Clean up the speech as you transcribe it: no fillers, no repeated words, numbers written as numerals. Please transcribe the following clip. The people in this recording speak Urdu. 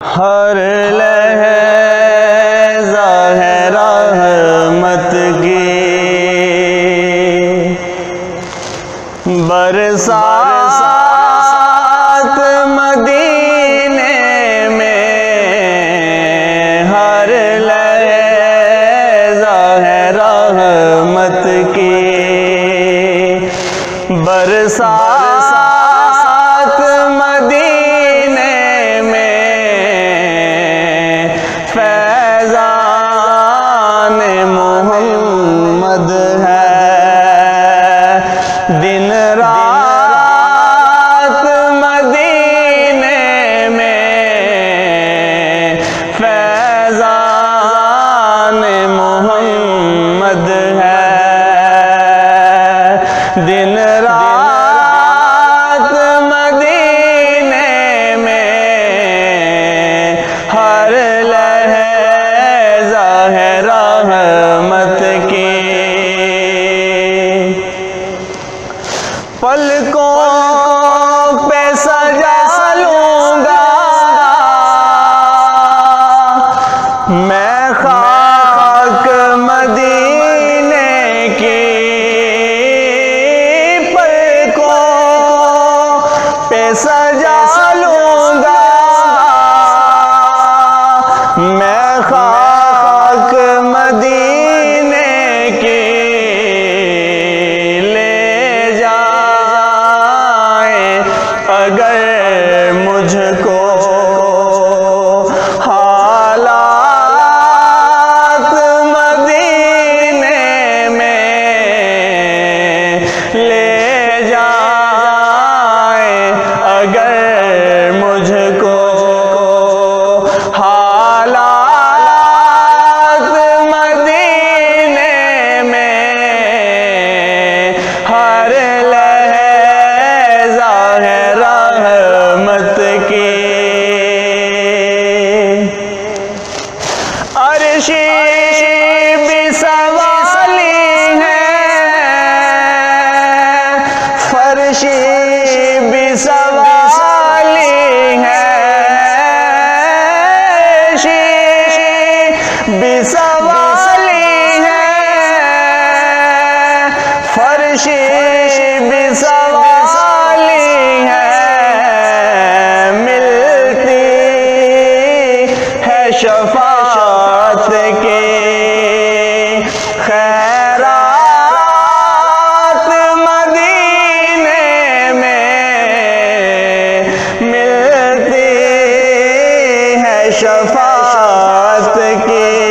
ہر لحظہ ہے رحمت کی برسات مدینے میں، ہر لحظہ ہے رحمت کی برسات مدینے میں، فیضان محمد ہے دن رات مدینے میں، فیضان محمد ہے دن رات مدینے میں، ہر لحظہ ہے رحمت کی پلکوں پہ سجا لوں گا میں خاک مدینے کی، پلکوں پہ سجا لوں گا میں خاک مدینے کی، اگر مجھ کو حالات مدینے میں لے جائیں، اگر مجھ کو حالات مدینے میں، ہر لحظہ ہے رحمت کی عرشی بھی سوالی ہے، فرشی بھی سوالی ہے، عرشی بھی سوالی ہے، فرشی بھی سوالی ہے، ملتی ہے شفاعت کی خیرات مدینے میں، ملتی ہے شفاعت کی